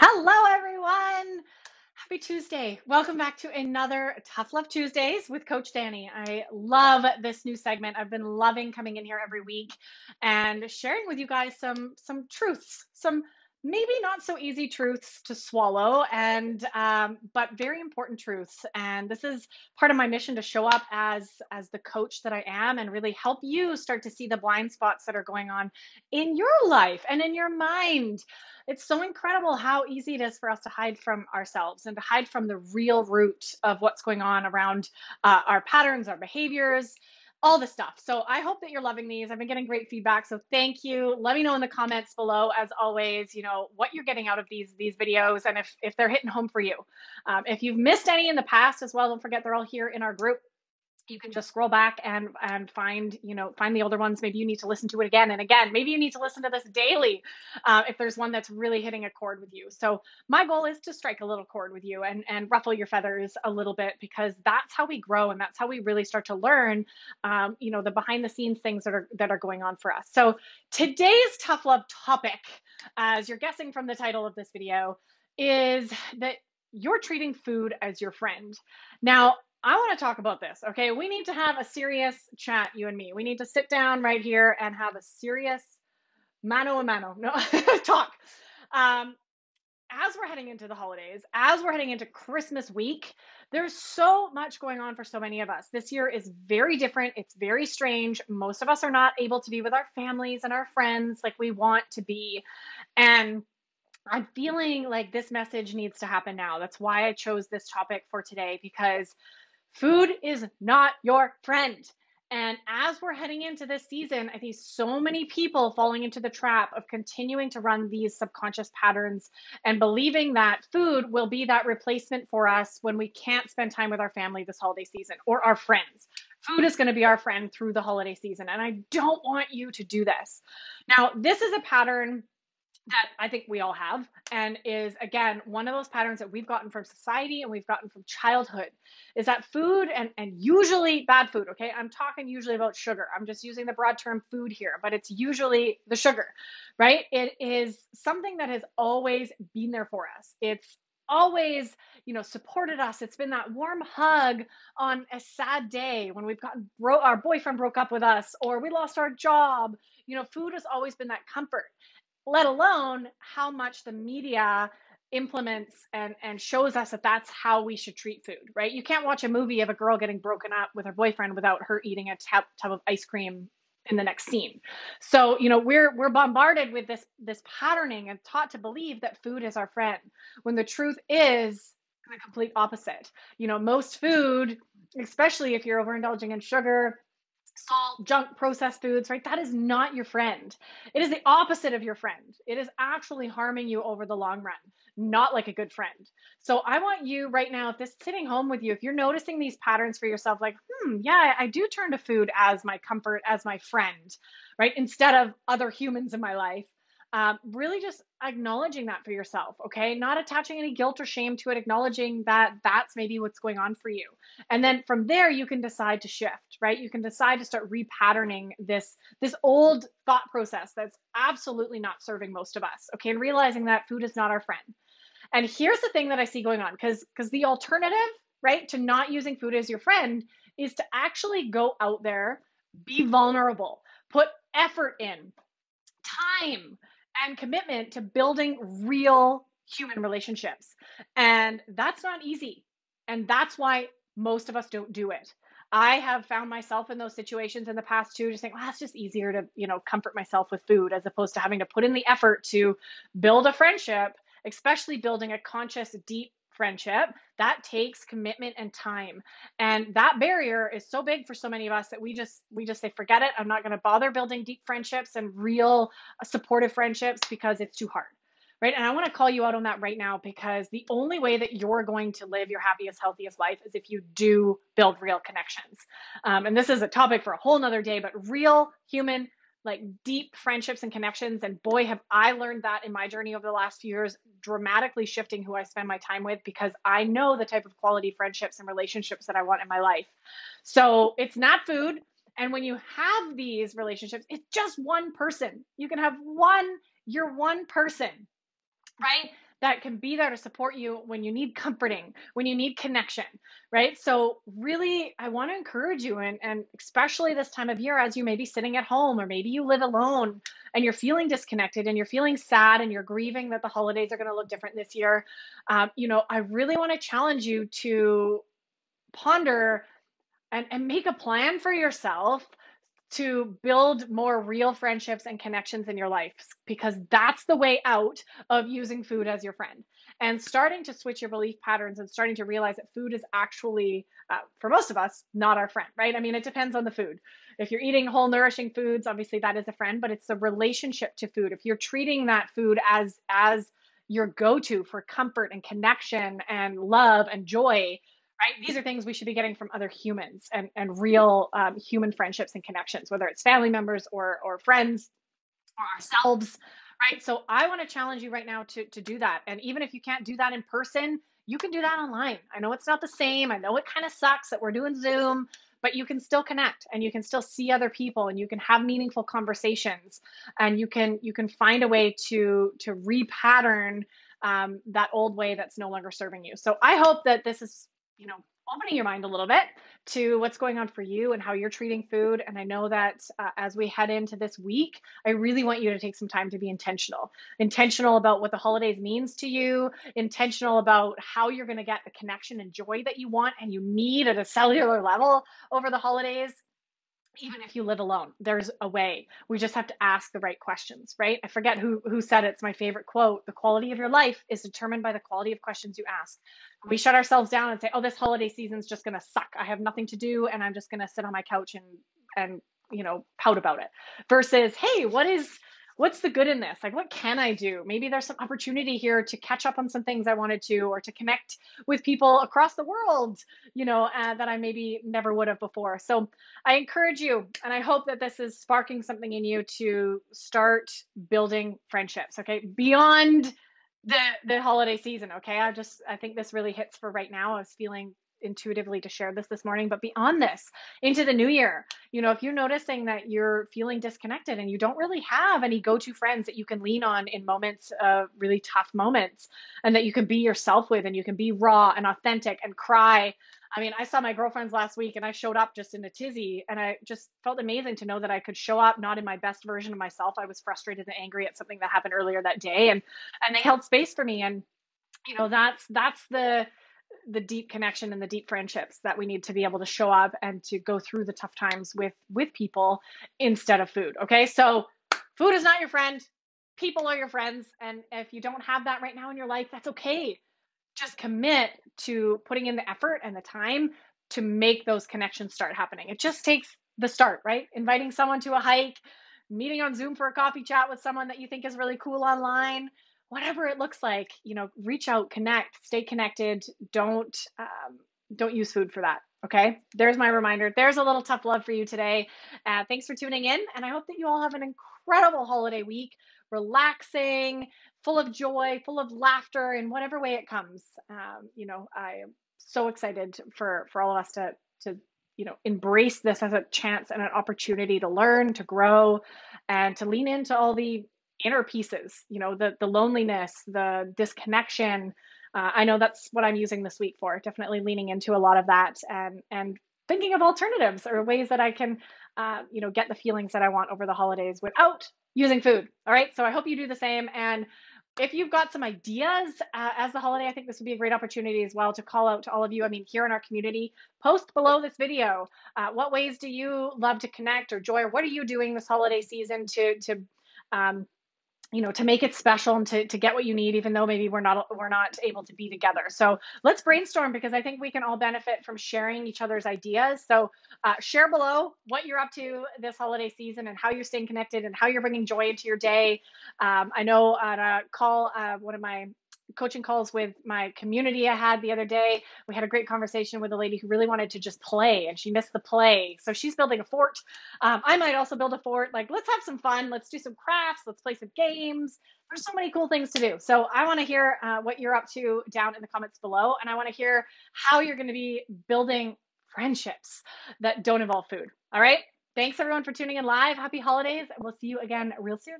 Hello, everyone. Happy Tuesday. Welcome back to another Tough Love Tuesdays with Coach Danny. I love this new segment. I've been loving coming in here every week and sharing with you guys some truths, some maybe not so easy truths to swallow, and but very important truths. And this is part of my mission to show up as the coach that I am and really help you start to see the blind spots that are going on in your life and in your mind. It's so incredible how easy it is for us to hide from ourselves and to hide from the real root of what's going on around our patterns, our behaviors, all the stuff. So I hope that you're loving these. I've been getting great feedback, so thank you. Let me know in the comments below, as always, what you're getting out of these videos, and if they're hitting home for you. If you've missed any in the past as well, don't forget they're all here in our group. You can just scroll back and find the older ones. Maybe you need to listen to it again and again. Maybe you need to listen to this daily if there's one that's really hitting a chord with you. So my goal is to strike a little chord with you and ruffle your feathers a little bit, because that's how we grow and that's how we really start to learn the behind the scenes things that are going on for us. So today's tough love topic, as you're guessing from the title of this video, is that you're treating food as your friend. Now, I want to talk about this. Okay, we need to have a serious chat, you and me. We need to sit down right here and have a serious mano a mano no talk. As we're heading into the holidays, as we're heading into Christmas week, there's so much going on for so many of us. This year is very different. It's very strange. Most of us are not able to be with our families and our friends like we want to be. And I'm feeling like this message needs to happen now. That's why I chose this topic for today, because food is not your friend. And as we're heading into this season, I see so many people falling into the trap of continuing to run these subconscious patterns and believing that food will be that replacement for us when we can't spend time with our family this holiday season, or our friends. Food is going to be our friend through the holiday season. And I don't want you to do this. Now, this is a pattern that I think we all have, and is, again, one of those patterns that we've gotten from society and we've gotten from childhood, is that food, and usually bad food, okay? I'm talking usually about sugar. I'm just using the broad term food here, but it's usually the sugar, right? It is something that has always been there for us. It's always, supported us. It's been that warm hug on a sad day when we've gotten our boyfriend broke up with us, or we lost our job. Food has always been that comfort, let alone how much the media implements and shows us that that's how we should treat food, right? You can't watch a movie of a girl getting broken up with her boyfriend without her eating a tub of ice cream in the next scene. So, we're bombarded with this patterning and taught to believe that food is our friend, when the truth is the complete opposite. Most food, especially if you're overindulging in sugar, salt, junk, processed foods, right? That is not your friend. It is the opposite of your friend. It is actually harming you over the long run, not like a good friend. So I want you right now, if this is sitting home with you, if you're noticing these patterns for yourself, like, yeah, I do turn to food as my comfort, as my friend, right? Instead of other humans in my life. Really just acknowledging that for yourself, okay? Not attaching any guilt or shame to it, acknowledging that that's maybe what's going on for you. And then from there, you can decide to shift, right? You can decide to start repatterning this old thought process that's absolutely not serving most of us, okay? And realizing that food is not our friend. And here's the thing that I see going on, because the alternative, right, to not using food as your friend is to actually go out there, be vulnerable, put effort in, time and commitment to building real human relationships. And that's not easy. And that's why most of us don't do it. I have found myself in those situations in the past too, just saying, well, it's just easier to, comfort myself with food, as opposed to having to put in the effort to build a friendship, especially building a conscious, deep friendship. That takes commitment and time. And that barrier is so big for so many of us that we just say, forget it. I'm not going to bother building deep friendships and real supportive friendships, because it's too hard. Right. And I want to call you out on that right now, because the only way that you're going to live your happiest, healthiest life is if you do build real connections. And this is a topic for a whole nother day, but real human, like deep friendships and connections. And boy, have I learned that in my journey over the last few years, dramatically shifting who I spend my time with, because I know the type of quality friendships and relationships that I want in my life. So it's not food. And when you have these relationships, it's just one person. You can have you're one person, right? that can be there to support you when you need comforting, when you need connection, right? So, really, I want to encourage you, and especially this time of year, as you may be sitting at home, or maybe you live alone and you're feeling disconnected and you're feeling sad and you're grieving that the holidays are going to look different this year. I really want to challenge you to ponder and make a plan for yourself to build more real friendships and connections in your life, because that's the way out of using food as your friend, and starting to switch your belief patterns and starting to realize that food is actually, for most of us, not our friend, right? I mean, it depends on the food. If you're eating whole nourishing foods, obviously that is a friend, but it's the relationship to food. If you're treating that food as your go-to for comfort and connection and love and joy, right? These are things we should be getting from other humans, and real, human friendships and connections, whether it's family members or friends or ourselves, right? So I want to challenge you right now to do that. And even if you can't do that in person, you can do that online. I know it's not the same. I know it kind of sucks that we're doing Zoom, but you can still connect and you can still see other people and you can have meaningful conversations, and you can find a way to repattern, that old way that's no longer serving you. So I hope that this is, opening your mind a little bit to what's going on for you and how you're treating food. And I know that, as we head into this week, I really want you to take some time to be intentional about what the holidays means to you, intentional about how you're going to get the connection and joy that you want and you need at a cellular level over the holidays. Even if you live alone, there's a way. We just have to ask the right questions, right? I forget who said it. It's my favorite quote. The quality of your life is determined by the quality of questions you ask. We shut ourselves down and say, "Oh, this holiday season's just going to suck. I have nothing to do and I'm just going to sit on my couch and pout about it." Versus, "Hey, what's the good in this? Like, what can I do? Maybe there's some opportunity here to catch up on some things I wanted to, or to connect with people across the world, that I maybe never would have before." So I encourage you, and I hope that this is sparking something in you to start building friendships, okay? Beyond the holiday season, okay? I think this really hits for right now. I was feeling intuitively to share this morning, but beyond this, into the new year, if you're noticing that you're feeling disconnected and you don't really have any go-to friends that you can lean on in moments of really tough moments, and that you can be yourself with, and you can be raw and authentic and cry. I mean, I saw my girlfriends last week and I showed up just in a tizzy, and I just felt amazing to know that I could show up not in my best version of myself. I was frustrated and angry at something that happened earlier that day, and they held space for me. And that's the deep connection and the deep friendships that we need to be able to show up and to go through the tough times with people instead of food. Okay, so food is not your friend. People are your friends, and if you don't have that right now in your life, that's okay. Just commit to putting in the effort and the time to make those connections start happening. It just takes the start, right? Inviting someone to a hike, meeting on Zoom for a coffee chat with someone that you think is really cool online, whatever it looks like, reach out, connect, stay connected. Don't use food for that. Okay. There's my reminder. There's a little tough love for you today. Thanks for tuning in. And I hope that you all have an incredible holiday week, relaxing, full of joy, full of laughter in whatever way it comes. I am so excited for all of us to embrace this as a chance and an opportunity to learn, to grow, and to lean into all the inner pieces, the loneliness, the disconnection. I know that's what I'm using this week for, definitely leaning into a lot of that, and thinking of alternatives or ways that I can, get the feelings that I want over the holidays without using food. All right. So I hope you do the same. And if you've got some ideas, as the holiday, I think this would be a great opportunity as well to call out to all of you. I mean, here in our community, post below this video. What ways do you love to connect or joy, or what are you doing this holiday season to um, to make it special and to get what you need, even though maybe we're not able to be together. So let's brainstorm, because I think we can all benefit from sharing each other's ideas. So share below what you're up to this holiday season and how you're staying connected and how you're bringing joy into your day. I know on a call, one of my coaching calls with my community I had the other day, we had a great conversation with a lady who really wanted to just play and she missed the play. So she's building a fort. I might also build a fort. Like, let's have some fun. Let's do some crafts. Let's play some games. There's so many cool things to do. So I want to hear what you're up to down in the comments below. And I want to hear how you're going to be building friendships that don't involve food. All right. Thanks everyone for tuning in live. Happy holidays. We'll see you again real soon.